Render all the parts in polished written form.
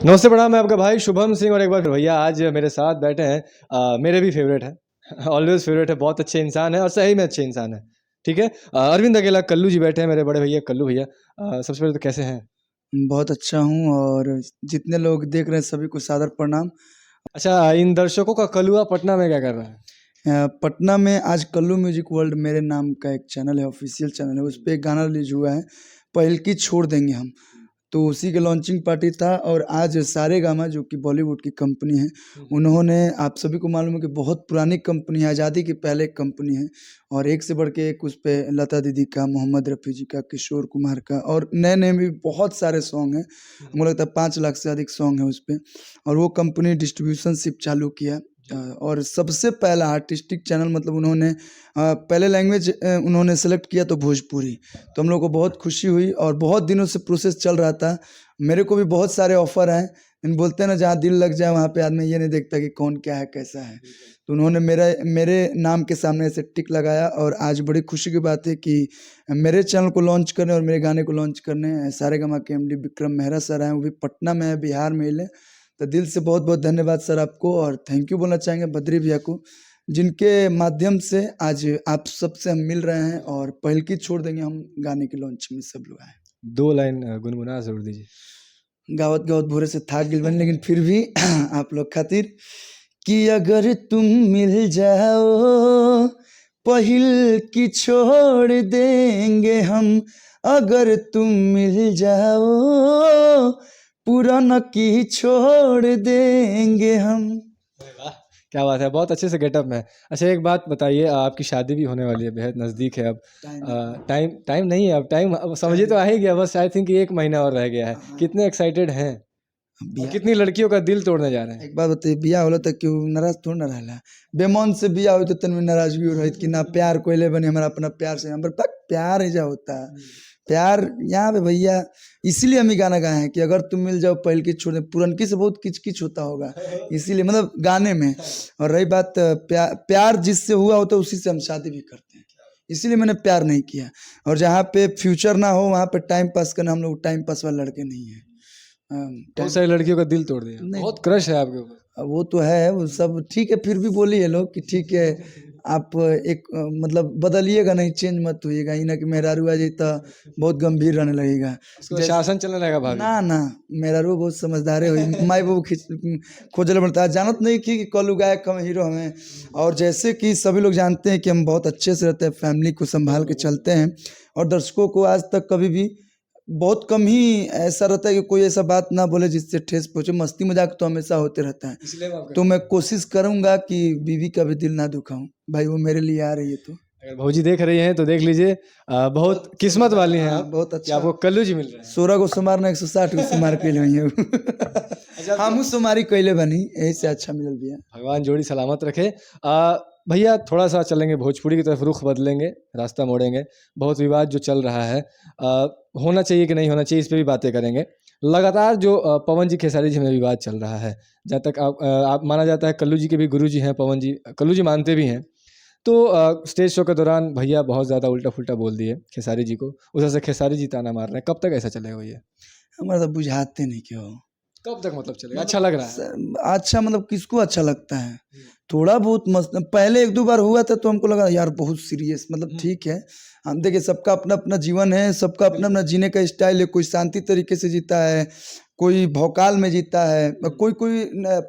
नमस्ते, प्रणाम। मैं आपका भाई शुभम सिंह और एक बार भैया आज मेरे साथ बैठे हैं। मेरे भी फेवरेट हैं ऑलवेज फेवरेट है। बहुत अच्छे इंसान है और सही में अच्छे इंसान है। ठीक है। अरविंद अकेला कल्लू जी बैठे हैं, मेरे बड़े भैया कल्लू भैया। सबसे पहले तो कैसे हैं? बहुत अच्छा हूँ और जितने लोग देख रहे हैं सभी को सादर प्रणाम। अच्छा, इन दर्शकों का कलुआ पटना में क्या कर रहा है? पटना में आज कल्लू म्यूजिक वर्ल्ड मेरे नाम का एक चैनल है, ऑफिशियल चैनल है, उस पर एक गाना रिलीज हुआ है, पहलकी छोड़ देंगे हम। तो उसी के लॉन्चिंग पार्टी था और आज सारेगामा जो कि बॉलीवुड की कंपनी है, उन्होंने, आप सभी को मालूम है कि बहुत पुरानी कंपनी है, आज़ादी के पहले एक कंपनी है और एक से बढ़ के एक, उस पर लता दीदी का, मोहम्मद रफ़ी जी का, किशोर कुमार का और नए नए भी बहुत सारे सॉन्ग हैं। मुझे लगता है 5 लाख से अधिक सॉन्ग है उस पर। और वो कंपनी डिस्ट्रीब्यूशनशिप चालू किया और सबसे पहला आर्टिस्टिक चैनल, मतलब उन्होंने पहले लैंग्वेज उन्होंने सेलेक्ट किया तो भोजपुरी। तो हम लोग को बहुत खुशी हुई और बहुत दिनों से प्रोसेस चल रहा था। मेरे को भी बहुत सारे ऑफ़र आए, लेकिन बोलते हैं ना, जहाँ दिल लग जाए वहाँ पे आदमी ये नहीं देखता कि कौन क्या है कैसा है। तो उन्होंने मेरे नाम के सामने ऐसे टिक लगाया और आज बड़ी खुशी की बात है कि मेरे चैनल को लॉन्च करने और मेरे गाने को लॉन्च करने सारेगामा के एमडी विक्रम मेहरा सर आए, वो भी पटना में है, बिहार में ही। तो दिल से बहुत बहुत धन्यवाद सर आपको, और थैंक यू बोलना चाहेंगे बद्री भैया को, जिनके माध्यम से आज आप सबसे हम मिल रहे हैं और पहलकी छोड़ देंगे हम गाने की लॉन्चिंग में सब लोग आए। 2 लाइन गुनगुना जरूर दीजिए। गावत गावत भोरे से थाक गिल बन, लेकिन फिर भी आप लोग खातिर कि अगर तुम मिल जाओ पहिल की छोड़ देंगे हम, अगर तुम मिल जाओ पुराना की छोड़ देंगे हम। अरे वाह, क्या बात है! बहुत अच्छे से गेटअप में है। अच्छा, एक बात बताइए, आपकी शादी भी होने वाली है, बेहद नज़दीक है अब। टाइम टाइम नहीं है अब, टाइम अब समझिए तो आ ही गया, बस आई थिंक 1 महीना और रह गया है। कितने एक्साइटेड हैं और बिया कितनी लड़कियों का दिल तोड़ने जा रहे हैं? एक बात बताइए, बिया होला तक क्यों नाराज थोड़ा ना रहला। बेमन से बिया हो तो तन में नाराजगी हो रही कि ना प्यार कोयले बने, हमारा अपना प्यार से हम पर प्यार ही जा होता है। प्यार यहाँ पे भैया, इसीलिए हम ही गाना गाए हैं कि अगर तुम मिल जाओ पहल की छोड़ दे। पुरनकी से बहुत किच किच होता होगा, इसीलिए मतलब गाने में। और रही बात प्यार जिससे हुआ होता है उसी से हम शादी भी करते हैं, इसीलिए मैंने प्यार नहीं किया। और जहाँ पे फ्यूचर ना हो वहाँ पे टाइम पास करना, हम लोग टाइम पास वाले लड़के नहीं हैं। बहुत सारी लड़कियों का दिल तोड़ दिया, नहीं, बहुत क्रश है आपके ऊपर। वो तो है, वो सब ठीक है, फिर भी बोलिए लोग कि ठीक है, आप एक मतलब बदलिएगा नहीं, चेंज मत होइएगा, ही ना कि मेहरारू आ जाई तो बहुत गंभीर रहने लगेगा। उसके बाद शासन चलने लगेगा भाभी। ना ना, मेहरारू बहुत समझदार है, माई बाबू खोजल पड़ता है, जानत नहीं कि कलू गायक हम हीरो हमें। और जैसे कि सभी लोग जानते हैं कि हम बहुत अच्छे से रहते हैं, फैमिली को संभाल के चलते हैं और दर्शकों को आज तक कभी भी, बहुत कम ही ऐसा रहता है कि कोई ऐसा बात ना बोले जिससे ठेस पहुंचे। मस्ती मजाक तो हमेशा होते रहता है, इसलिए मैं आपका, तो मैं कोशिश करूंगा कि बीवी का भी दिल ना दुखाऊं। भाई वो मेरे लिए आ रही है तो अगर भौजी देख रही हैं तो देख लीजिए, बहुत किस्मत वाली हैं आप बहुत कि अच्छा। आपको कल्लू जी मिल रहे हैं। 16 को सुमारना 160 को सुमार कैले हुई है। हम सुमारी कैले बनी, यही से अच्छा मिलल बिया। भगवान जोड़ी सलामत रखे। भैया थोड़ा सा चलेंगे भोजपुरी की तरफ, रुख बदलेंगे, रास्ता मोड़ेंगे। बहुत विवाद जो चल रहा है, होना चाहिए कि नहीं होना चाहिए, इस पे भी बातें करेंगे। लगातार जो पवन जी खेसारी जी में विवाद चल रहा है, जहाँ तक आप माना जाता है कल्लू जी के भी गुरु जी हैं पवन जी, कल्लू जी मानते भी हैं। तो स्टेज शो के दौरान भैया बहुत ज़्यादा उल्टा फुल्टा बोल दिए खेसारी जी को, उधर से खेसारी जी ताना मार रहे हैं। कब तक ऐसा चलेगा भैया? हमारा तो बुझाते नहीं क्यों। कब तक मतलब चलेगा? अच्छा लग रहा है? अच्छा मतलब किसको अच्छा लगता है? थोड़ा बहुत मस्त, पहले 1-2 बार हुआ था तो हमको लगा यार बहुत सीरियस, मतलब ठीक है। हम देखिए, सबका अपना अपना जीवन है, सबका अपना अपना जीने का स्टाइल है। कोई शांति तरीके से जीता है, कोई भौकाल में जीता है, कोई कोई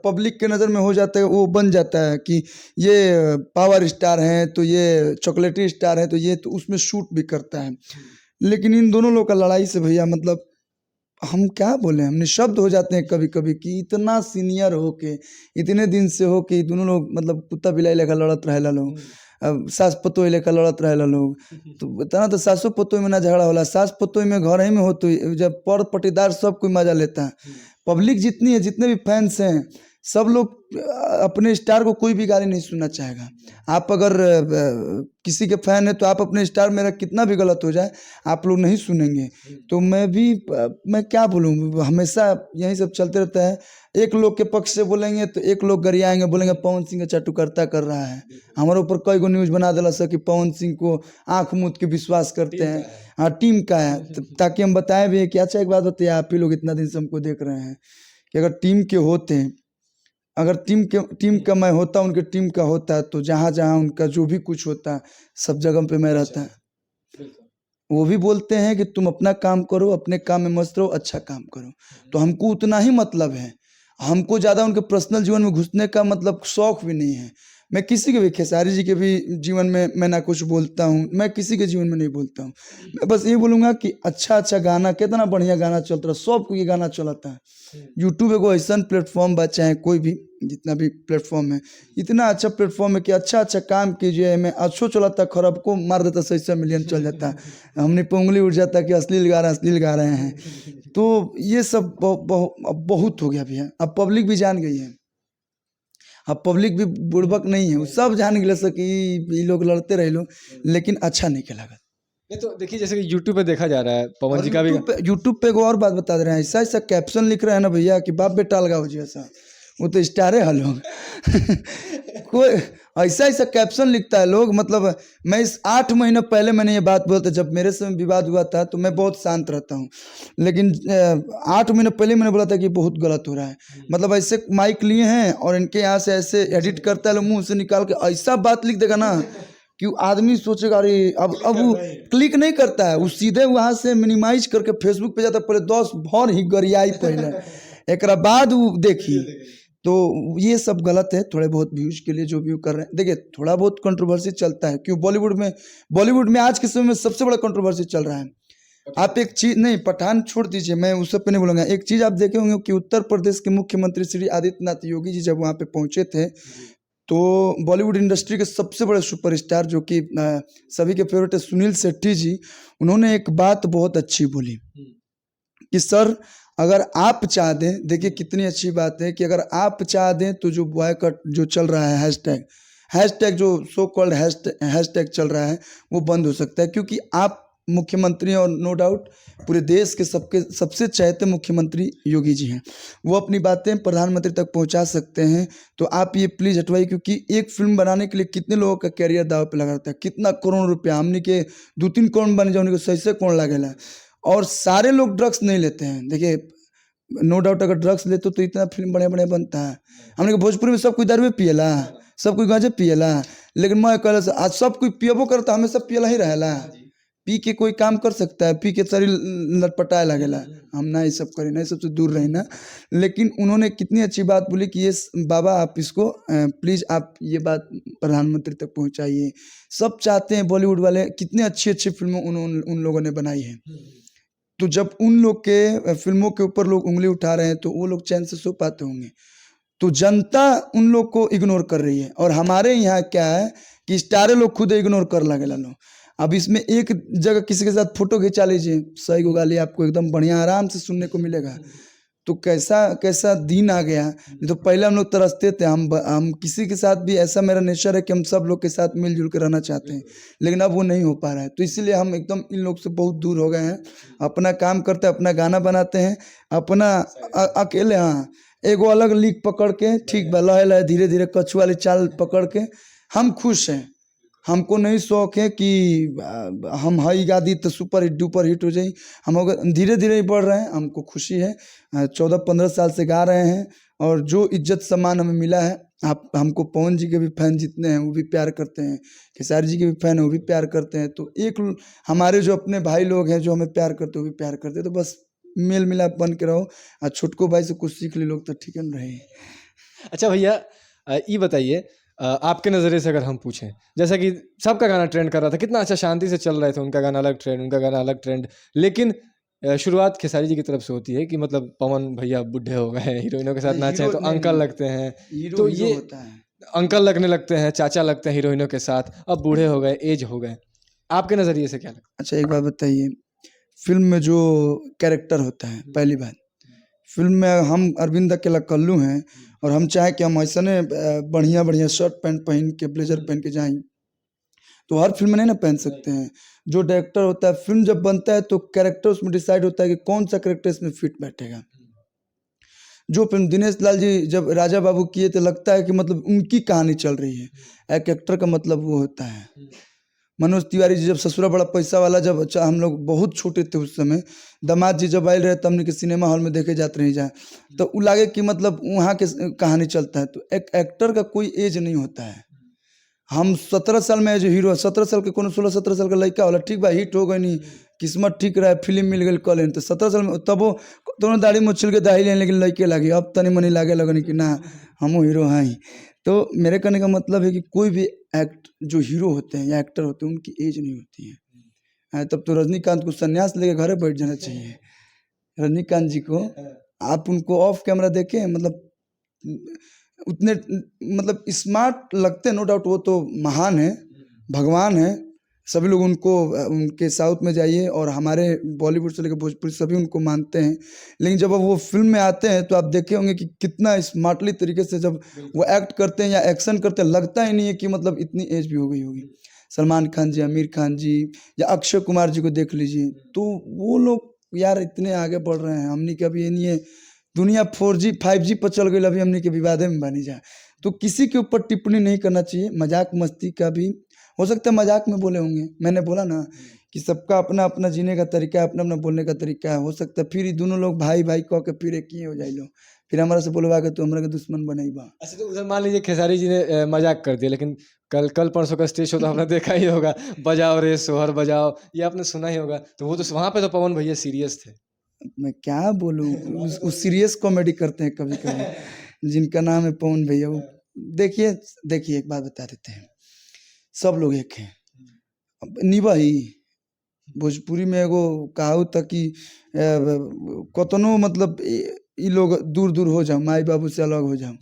पब्लिक के नज़र में हो जाता है, वो बन जाता है कि ये पावर स्टार हैं तो ये चॉकलेटी स्टार हैं तो ये, तो उसमें शूट भी करता है। लेकिन इन दोनों लोग का लड़ाई से भैया, मतलब हम क्या बोले, हम निशब्द हो जाते हैं कभी कभी कि इतना सीनियर हो के, इतने दिन से हो के दोनों लोग मतलब कुत्ता बिलाई लेखा लड़त रहेला लोग। अब सास पतोही लेखा लड़त रहेला लोग, तो इतना तो सासो पतोही में ना झगड़ा होला, सास पतोही में घर ही में होते, जब पर पटीदार सब कोई मजा लेता है। पब्लिक जितनी है, जितने भी फैंस हैं, सब लोग अपने स्टार को कोई भी गाली नहीं सुनना चाहेगा। आप अगर किसी के फैन है तो आप अपने स्टार, मेरा कितना भी गलत हो जाए, आप लोग नहीं सुनेंगे। तो मैं भी मैं क्या बोलूँ, हमेशा यही सब चलते रहता है। एक लोग के पक्ष से बोलेंगे तो एक लोग गरियाएंगे, बोलेंगे पवन सिंह का चाटुकर्ता कर रहा है। हमारे ऊपर कई गो न्यूज़ बना दिला सर कि पवन सिंह को आंख मूंद के विश्वास करते हैं। हाँ, टीम का है, ताकि हम बताएं भी कि अच्छा, एक बात होती है, आप ही लोग इतना दिन से हमको देख रहे हैं कि अगर टीम के होते हैं, अगर टीम का मैं होता, उनके टीम का होता, तो जहाँ जहाँ उनका जो भी कुछ होता सब जगह पे मैं रहता। वो भी बोलते हैं कि तुम अपना काम करो, अपने काम में मस्त रहो, अच्छा काम करो। तो हमको उतना ही मतलब है, हमको ज़्यादा उनके पर्सनल जीवन में घुसने का मतलब शौक भी नहीं है। मैं किसी के भी, खेसारी जी के भी जीवन में मैं ना कुछ बोलता हूँ, मैं किसी के जीवन में नहीं बोलता हूँ। मैं बस ये बोलूँगा कि अच्छा अच्छा गाना, कितना बढ़िया गाना चलता है, सबको ये गाना चलाता है। यूट्यूब एगो ऐसा प्लेटफॉर्म बा, चाहे कोई भी जितना भी प्लेटफॉर्म है, इतना अच्छा प्लेटफॉर्म है कि अच्छा अच्छा काम कीजिए। मैं अच्छो चलाता, खराब को मार देता, 600 मिलियन चल जाता, हमने पे उंगली उठ जाता कि अश्लील गा रहे हैं। तो ये सब अब बहुत हो गया भैया। अब पब्लिक भी जान गई है, अब पब्लिक भी बुड़बक नहीं है, वो सब जान गए कि ये लोग लड़ते रहे लोग, लेकिन अच्छा नहीं लगा। नहीं तो देखिए, जैसे कि यूट्यूब पे देखा जा रहा है पवन और जी का भी। यूट्यूब पे एक और बात बता दे रहे हैं, ऐसा ऐसा कैप्शन लिख रहे हैं ना भैया कि बाप बेटा लगाओ जी, ऐसा वो तो स्टार है लोग। कोई ऐसा ऐसा कैप्शन लिखता है लोग, मतलब मैं इस 8 महीने पहले मैंने ये बात बोलता, जब मेरे से विवाद हुआ था तो मैं बहुत शांत रहता हूँ, लेकिन 8 महीने पहले मैंने बोला था कि बहुत गलत हो रहा है। मतलब ऐसे माइक लिए हैं और इनके यहाँ से ऐसे एडिट करता है, मुंह से निकाल के ऐसा बात लिख देगा ना कि आदमी सोचेगा अरे अब वो क्लिक नहीं करता है, वो सीधे वहाँ से मिनिमाइज करके फेसबुक पे जाता है, पहले 10 भर ही गरियाई पहले एक बाद वो देखी। तो ये सब गलत है, थोड़े बहुत व्यूज के लिए जो भी कर रहे हैं। देखिए थोड़ा बहुत कंट्रोवर्सी चलता है, क्यों बॉलीवुड में आज के समय में सबसे बड़ा कंट्रोवर्सी चल रहा है। आप एक चीज नहीं, पठान छोड़ दीजिए, मैं उस सब पे नहीं बोलूंगा। एक चीज आप देखे होंगे कि उत्तर प्रदेश के मुख्यमंत्री श्री आदित्यनाथ योगी जी जब वहाँ पे पहुंचे थे, तो बॉलीवुड इंडस्ट्री के सबसे बड़े सुपरस्टार जो कि सभी के फेवरेट है सुनील शेट्टी जी, उन्होंने एक बात बहुत अच्छी बोली कि सर अगर आप चाह दें, देखिए कितनी अच्छी बात है कि अगर आप चाह दें तो जो बॉयकॉट जो चल रहा है, हैशटैग जो सो कॉल्ड हैशटैग चल रहा है, वो बंद हो सकता है। क्योंकि आप मुख्यमंत्री और नो डाउट पूरे देश के सबसे चहेते मुख्यमंत्री योगी जी हैं, वो अपनी बातें प्रधानमंत्री तक पहुंचा सकते हैं। तो आप ये प्लीज़ हटवाइए, क्योंकि एक फिल्म बनाने के लिए कितने लोगों का कैरियर दाव पे लगा रहता है, कितना करोड़ रुपया, हमने के 2-3 करोड़ बन जाए, उनको सही से कौन लगेला। और सारे लोग ड्रग्स नहीं लेते हैं। देखिए नो डाउट अगर ड्रग्स लेते तो इतना फिल्म बढ़िया बढ़िया बनता है। हमने के भोजपुरी में सब कोई दारू पियला, सब कोई गांजे पियला, लेकिन मैं कहला आज सब कोई पियबो करता, हमेशा पियला ही रहेला। पी के कोई काम कर सकता है, पी के शरीर लटपटाए लगेला, हम ना ये सब करें, ना ये सबसे दूर रहे ना। लेकिन उन्होंने कितनी अच्छी बात बोली कि ये बाबा आप इसको प्लीज़ आप ये बात प्रधानमंत्री तक पहुंचाइए। सब चाहते हैं, बॉलीवुड वाले कितने अच्छी अच्छी फिल्में उन लोगों ने बनाई है। तो जब उन लोग के फिल्मों के ऊपर लोग उंगली उठा रहे हैं तो वो लोग चैन से सो पाते होंगे। तो जनता उन लोग को इग्नोर कर रही है, और हमारे यहाँ क्या है कि स्टारे लोग खुद इग्नोर कर लगे लो। अब इसमें एक जगह किसी के साथ फोटो खिंचा लीजिए, 100 गो गाली आपको एकदम बढ़िया आराम से सुनने को मिलेगा। तो कैसा कैसा दिन आ गया। नहीं तो पहले हम लोग तरसते थे, हम किसी के साथ भी, ऐसा मेरा नेचर है कि हम सब लोग के साथ मिलजुल कर रहना चाहते हैं, लेकिन अब वो नहीं हो पा रहा है। तो इसीलिए हम एकदम इन लोग से बहुत दूर हो गए हैं। अपना काम करते हैं, अपना गाना बनाते हैं, अपना अकेले, हाँ एगो अलग लीक पकड़ के, ठीक बा, लहे लहे धीरे धीरे कछुआ वाली चाल पकड़ के हम खुश हैं। हमको नहीं शौक है कि हम हाई गा दी तो सुपर हिट डुपर हिट हो जाए। हम अगर धीरे धीरे ही बढ़ रहे हैं, हमको खुशी है। 14-15 साल से गा रहे हैं, और जो इज्जत सम्मान हमें मिला है, आप हमको पवन जी के भी फैन जितने हैं वो भी प्यार करते हैं, खेसारी जी के भी फैन है वो भी प्यार करते हैं। तो एक हमारे जो अपने भाई लोग हैं जो हमें प्यार करते हैं वो भी प्यार करते हैं। तो बस मेल मिलाप बन के रहो, और छुटको भाई से कुछ सीख ले लोग तो ठीक है रहे। अच्छा भैया, ये बताइए, आपके नज़रिए से अगर हम पूछें, जैसा कि सबका गाना ट्रेंड कर रहा था, कितना अच्छा शांति से चल रहे थे, उनका गाना अलग ट्रेंड, उनका गाना अलग ट्रेंड, लेकिन शुरुआत खेसारी जी की तरफ से होती है कि मतलब पवन भैया बूढ़े हो गए हैं, हीरोइनों के साथ नाचे तो अंकल लगते हैं, तो ये होता है, अंकल लगने लगते हैं, चाचा लगते हैं हीरोइनों के साथ, अब बूढ़े हो गए, एज हो गए, आपके नज़रिए से क्या लगता है? अच्छा एक बात बताइए, फिल्म में जो कैरेक्टर होता है, पहली बात फिल्म में हम अरविंद अकेला कल्लू हैं, और हम चाहे कि हम ऐसा बढ़िया बढ़िया शर्ट पैंट पहन के, ब्लेजर पहन के जाएं, तो हर फिल्म में नहीं ना पहन सकते हैं। जो डायरेक्टर होता है, फिल्म जब बनता है तो कैरेक्टर उसमें डिसाइड होता है कि कौन सा कैरेक्टर इसमें फिट बैठेगा। जो फिल्म दिनेश लाल जी जब राजा बाबू किए तो लगता है कि मतलब उनकी कहानी चल रही है, एक एक्टर का मतलब वो होता है। मनोज तिवारी जी जब ससुरा बड़ा पैसा वाला, जब हम लोग बहुत छोटे थे उस समय, दामाद जी जब आए रहे तब हमने के सिनेमा हॉल में देखे जाते रही जाए, तो उ लागे कि मतलब वहाँ के कहानी चलता है। तो एक एक्टर का कोई एज नहीं होता है। हम 17 साल में जो हीरो, 17 साल के कोनो 16-17 साल का लड़का होला, ठीक बा, हिट हो गई नहीं, किस्मत ठीक रहा, फिल्म मिल गई कॉलेज, तो 17 साल में तब वो दोनों दाढ़ी मुँह छिल के दाढ़ी लेने, लेकिन लड़के लगे, अब तनी मनी लागे लगन कि ना हम हीरो हैं। तो मेरे कहने का मतलब है कि कोई भी जो हीरो होते हैं या एक्टर होते हैं, उनकी एज नहीं होती है। तब तो रजनीकांत को संन्यास लेके घरे बैठ जाना चाहिए। रजनीकांत जी को आप उनको ऑफ कैमरा देखें, मतलब उतने मतलब स्मार्ट लगते हैं, नो डाउट, वो तो महान है, भगवान है। सभी लोग उनको, उनके साउथ में जाइए और हमारे बॉलीवुड से लेकर भोजपुरी सभी उनको मानते हैं, लेकिन जब वो फिल्म में आते हैं तो आप देखे होंगे कि कितना स्मार्टली तरीके से जब वो एक्ट करते हैं या एक्शन करते हैं, लगता ही नहीं है कि मतलब इतनी एज भी हो गई होगी। सलमान खान जी, आमिर खान जी या अक्षय कुमार जी को देख लीजिए, तो वो लोग यार इतने आगे बढ़ रहे हैं। हमने कभी ये नहीं है, दुनिया 4G 5G पर चल गई, अभी हमने के विवादे में बनी जाए, तो किसी के ऊपर टिप्पणी नहीं करना चाहिए। मजाक मस्ती का भी हो सकता है मजाक में बोले होंगे, मैंने बोला ना कि सबका अपना अपना जीने का तरीका है, अपना अपना बोलने का तरीका है। हो सकता है फिर दोनों लोग भाई भाई कह के फिर एक ही हो जाए, लो फिर हमारा से बोलवा के तो हमारा के दुश्मन बने बा। अच्छा, तो उधर मान लीजिए खेसारी जी ने मजाक कर दिया, लेकिन कल कल परसों का स्टेज शो तो आपने देखा ही होगा, बजाओ रे सोहर बजाओ, ये आपने सुना ही होगा। तो वो तो वहाँ पे तो पवन भैया सीरियस थे। मैं क्या बोलूँ, उस सीरियस कॉमेडी करते हैं कभी कभी, जिनका नाम है पवन भैया। वो देखिए देखिए, एक बात बता देते हैं, सब लोग एक हैं। निभाई भोजपुरी में एगो कहावत था कि कतनो मतलब ई लोग दूर दूर हो जाओ, माई बाबू से अलग हो जाओ,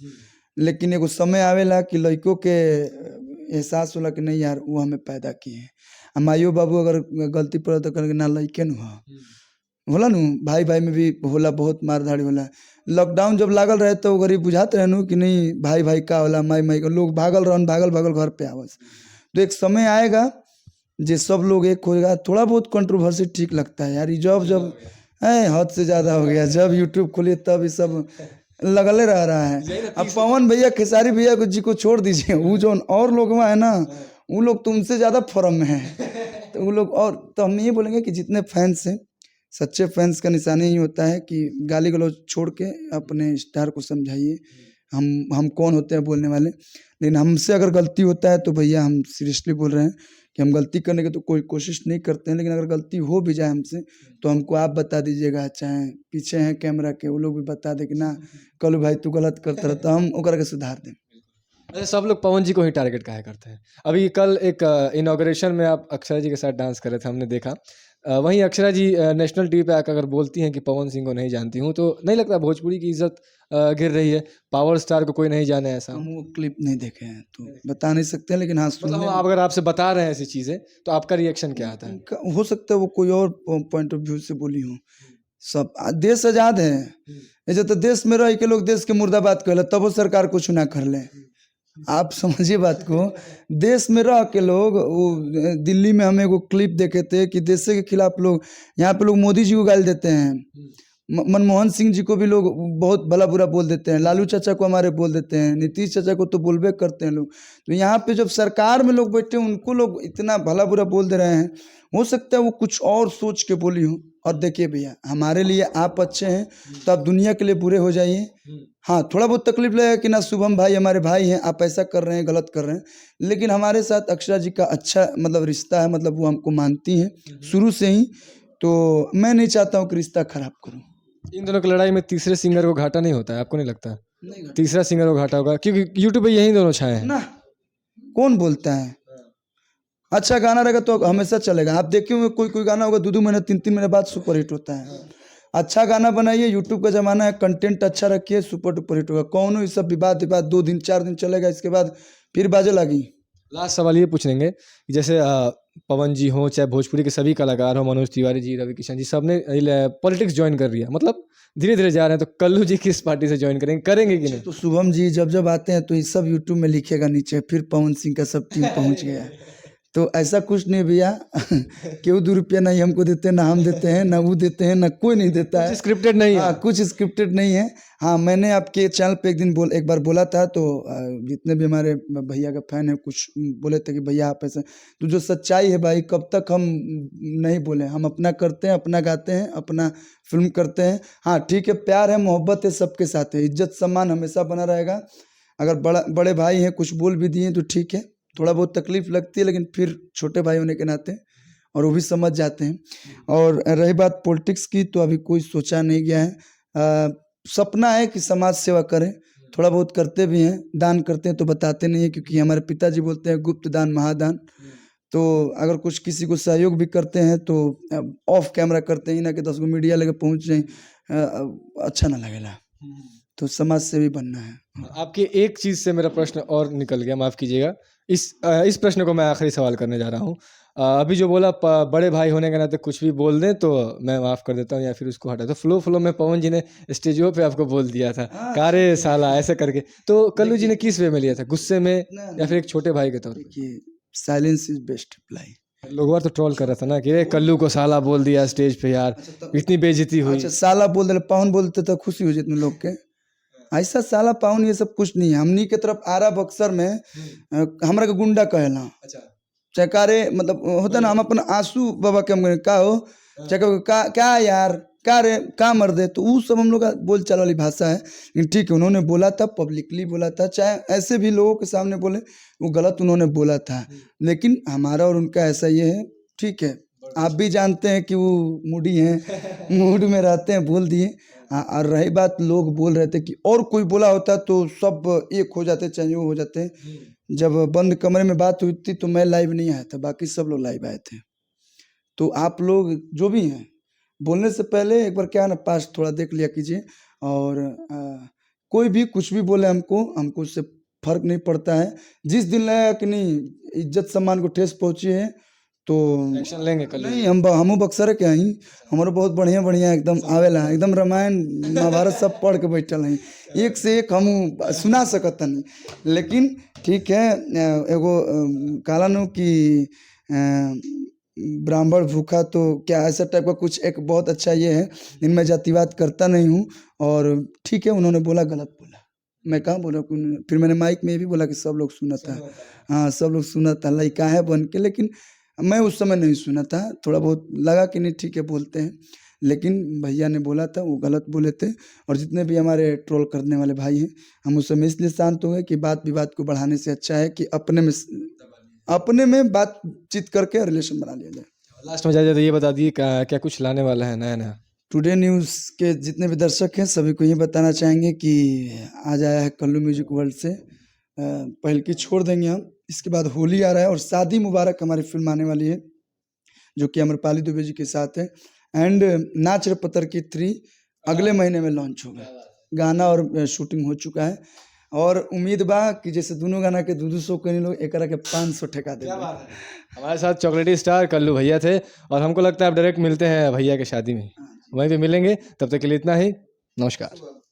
लेकिन एगो समय आवेला कि लड़कों के एहसास होला कि नहीं यार वो हमें पैदा किए हैं। आ माइयो बाबू अगर गलती पड़े तो कहेंगे ना लड़के न होला नु, भाई भाई में भी होला, बहुत मारधाड़ी होला। लॉकडाउन जब लागल रहे तो गरीब बुझाते रहे नु कि नहीं भाई भाई का होला, माई माई का, लोग भागल रहन, भागल भागल घर पे आवस। तो एक समय आएगा जे सब लोग एक हो जाएगा। थोड़ा बहुत कंट्रोवर्सी ठीक लगता है यार, ये जब जब है हद से ज़्यादा हो गया, जब यूट्यूब खोलिए तब ये सब लगले रह रहा है। अब पवन भैया खेसारी भैया को जी को छोड़ दीजिए, वो जो और लोग वहाँ है ना, वो लोग तुमसे ज़्यादा फॉर्म में है। तो वो लोग, और तो हम ये बोलेंगे कि जितने फैंस हैं, सच्चे फैंस का निशानी यही होता है कि गाली गलौज छोड़ के अपने स्टार को समझाइए। हम कौन होते हैं बोलने वाले, लेकिन हमसे अगर गलती होता है तो भैया हम सीरियसली बोल रहे हैं कि हम गलती करने की तो कोई कोशिश नहीं करते हैं, लेकिन अगर गलती हो भी जाए हमसे तो हमको आप बता दीजिएगा, चाहे पीछे हैं कैमरा के वो लोग भी बता दे कि ना कल भाई तू गलत करता रहा, तो हम ओकरा के सुधार दें। अच्छा, सब लोग पवन जी को ही टारगेट काहे करते हैं। अभी कल एक इनॉग्रेशन में आप अक्षरा जी के साथ डांस कर रहे थे, हमने देखा। वहीं अक्षरा जी नेशनल टीवी पे आकर अगर बोलती हैं कि पवन सिंह को नहीं जानती हूँ, तो नहीं लगता भोजपुरी की इज्जत गिर रही है? पावर स्टार को कोई नहीं जाने ऐसा? हम वो क्लिप नहीं देखे हैं तो बता नहीं सकते हैं, लेकिन हाँ मतलब सुनने आप अगर आपसे बता रहे हैं ऐसी चीज़ें, तो आपका रिएक्शन क्या आता है? हो सकता है वो कोई और पॉइंट ऑफ व्यू से बोली हूँ। सब देश आजाद है, ऐसे तो देश में रह के लोग देश के मुर्दाबाद कहले तब वो सरकार कुछ ना कर ले। आप समझिए बात को, देश में रह के लोग, वो दिल्ली में हम एगो क्लिप देखे थे कि देश के खिलाफ लोग, यहाँ पे लोग मोदी जी को गाली देते हैं, मनमोहन सिंह जी को भी लोग बहुत भला बुरा बोल देते हैं, लालू चाचा को हमारे बोल देते हैं, नीतीश चाचा को तो बोलबे करते हैं लोग। तो यहाँ पे जब सरकार में लोग बैठे हैं उनको लोग इतना भला बुरा बोल दे रहे हैं, हो सकता है वो कुछ और सोच के बोली हो। और देखिए भैया, हमारे लिए आप अच्छे हैं तो आप दुनिया के लिए बुरे हो जाइए। हाँ, थोड़ा बहुत तकलीफ लगेगा कि ना शुभम भाई हमारे भाई हैं, आप ऐसा कर रहे हैं, गलत कर रहे हैं, लेकिन हमारे साथ अक्षरा जी का अच्छा मतलब रिश्ता है, मतलब वो हमको मानती हैं शुरू से ही, तो मैं नहीं चाहता हूँ कि रिश्ता खराब करूँ। इन दोनों की लड़ाई में तीसरे सिंगर को घाटा नहीं होता है, आपको नहीं लगता? नहीं तीसरा सिंगर को घाटा होगा, क्योंकि यूट्यूब पे यही दोनों छाए हैं ना, कौन बोलता है? अच्छा गाना रहेगा तो हमेशा चलेगा। आप देखे होंगे कोई कोई गाना होगा 2-2 महीने 3-3 महीने बाद सुपर हिट होता है। अच्छा गाना बनाइए, यूट्यूब का ज़माना है, कंटेंट अच्छा रखिए, सुपर डुपर हिट होगा। कौन ये सब विवाद 2 दिन 4 दिन चलेगा, इसके बाद फिर बाजे लगी। लास्ट सवाल ये पूछेंगे कि जैसे पवन जी हों, चाहे भोजपुरी के सभी कलाकार हों, मनोज तिवारी जी, रवि किशन जी, सब ने पॉलिटिक्स ज्वाइन कर लिया, मतलब धीरे धीरे जा रहे हैं, तो कल्लू जी किस पार्टी से ज्वाइन करेंगे कि नहीं? तो शुभम जी जब जब आते हैं तो ये सब यूट्यूब में लिखेगा नीचे, फिर पवन सिंह का सब टीम पहुंच गया। तो ऐसा कुछ नहीं भैया क्यों 2 रुपया नहीं हमको देते, ना हम देते हैं, ना वो देते हैं, ना कोई नहीं देता है। स्क्रिप्टेड नहीं है। हाँ, कुछ स्क्रिप्टेड नहीं है। हाँ, मैंने आपके चैनल पे एक बार बोला था, तो जितने भी हमारे भैया का फैन है कुछ बोले थे कि भैया आप ऐसे, तो जो सच्चाई है भाई, कब तक हम नहीं बोले, हम अपना करते हैं, अपना गाते हैं, अपना फिल्म करते हैं। हाँ ठीक है, प्यार है, मोहब्बत है, सबके साथ है, इज्जत सम्मान हमेशा बना रहेगा। अगर बड़े भाई हैं कुछ बोल भी दिए तो ठीक है, थोड़ा बहुत तकलीफ लगती है, लेकिन फिर छोटे भाई होने के नाते और वो भी समझ जाते हैं। और रही बात पॉलिटिक्स की, तो अभी कोई सोचा नहीं गया है। सपना है कि समाज सेवा करें, थोड़ा बहुत करते भी हैं, दान करते हैं तो बताते नहीं है, क्योंकि हमारे पिताजी बोलते हैं गुप्त दान महादान। तो अगर कुछ किसी को सहयोग भी करते हैं तो ऑफ कैमरा करते हैं, ना कि 10 गो मीडिया लेके पहुंच जाए, अच्छा ना लगेगा। तो समाज सेवी बनना है। आपकी एक चीज़ से मेरा प्रश्न और निकल गया, माफ़ कीजिएगा। इस प्रश्न को मैं आखिरी सवाल करने जा रहा हूँ। अभी जो बोला बड़े भाई होने के नाते कुछ भी बोल दें तो मैं माफ़ कर देता हूँ या फिर उसको हटा, तो फ्लो में पवन जी ने स्टेजों पे आपको बोल दिया था कारे साला ऐसे करके, तो कल्लू जी ने किस वे में लिया था, गुस्से में या फिर एक छोटे भाई के तौर पे? देखिए, साइलेंस इज बेस्ट रिप्लाई। लोग तो ट्रोल कर रहा था ना कि रे कल्लू को साला बोल दिया स्टेज पे यार, इतनी बेइज्जती हुई। अच्छा, साला बोल दे, पवन बोलते तो खुशी हो जितने लोग के। ऐसा साला पाउन ये सब कुछ नहीं है। हमनी के तरफ आरा बक्सर में हमरा के गुंडा कहेला। अच्छा, चकारे मतलब होता ना, हम अपन आंसू बाबा के हम का हो चका का क्या यार, का रे, का मर दे, तो वो सब हम लोग का बोल चाल वाली भाषा है। लेकिन ठीक है, उन्होंने बोला था, पब्लिकली बोला था, चाहे ऐसे भी लोगों के सामने बोले, वो गलत उन्होंने बोला था। लेकिन हमारा और उनका ऐसा ये है, ठीक है, आप भी जानते हैं कि वो मूडी हैं, मूड में रहते हैं, बोल दिए। हाँ, और रही बात, लोग बोल रहे थे कि और कोई बोला होता तो सब एक हो जाते, चाहे वो हो जाते। जब बंद कमरे में बात हुई थी तो मैं लाइव नहीं आया था, बाकी सब लोग लाइव आए थे। तो आप लोग जो भी हैं, बोलने से पहले एक बार क्या ना, पास थोड़ा देख लिया कीजिए। और कोई भी कुछ भी बोले हमको उससे फर्क नहीं पड़ता है। जिस दिन लगा कि नहीं इज्जत सम्मान को ठेस पहुंची है तो एक्शन लेंगे कल। नहीं, हमू बक्सर के हई, हमारे बहुत बढ़िया बढ़िया एकदम आवेला, एकदम रामायण महाभारत सब पढ़ के बैठल हई, एक से एक हमू सुना सकत नहीं। लेकिन ठीक है, एगो कालानु की ब्राह्मण भूखा, तो क्या ऐसा टाइप का कुछ एक बहुत अच्छा ये है, इनमें जातिवाद करता नहीं हूँ। और ठीक है, उन्होंने बोला गलत बोला, मैं कहाँ बोला। फिर मैंने माइक में भी बोला कि सब लोग सुना था, हाँ सब लोग सुना था, लड़का है बन के। लेकिन मैं उस समय नहीं सुना था, थोड़ा बहुत लगा कि नहीं ठीक है बोलते हैं, लेकिन भैया ने बोला था, वो गलत बोले थे। और जितने भी हमारे ट्रोल करने वाले भाई हैं, हम उस समय इसलिए शांत हो गए कि बात विवाद को बढ़ाने से अच्छा है कि अपने में बातचीत करके रिलेशन बना लिया जाए। लास्ट में जाए तो ये बता दिए क्या कुछ लाने वाला है नया नया? टुडे न्यूज़ के जितने भी दर्शक हैं सभी को ये बताना चाहेंगे कि आज आया है कल्लू म्यूजिक वर्ल्ड से, पहल की छोड़ देंगे हम। इसके बाद होली आ रहा है और शादी मुबारक हमारी फिल्म आने वाली है, जो कि अमरपाली दुबे जी के साथ है। एंड नाच रे पत्थर की 3 अगले महीने में लॉन्च होगा। गाना और शूटिंग हो चुका है, और उम्मीद बा कि जैसे दोनों गाना के 200 के लोग एक के 500 ठेका देंगे। हमारे साथ चॉकलेटी स्टार कल्लू भैया थे, और हमको लगता है आप डायरेक्ट मिलते हैं भैया के शादी में, वहीं पे मिलेंगे। तब तक के लिए इतना ही, नमस्कार।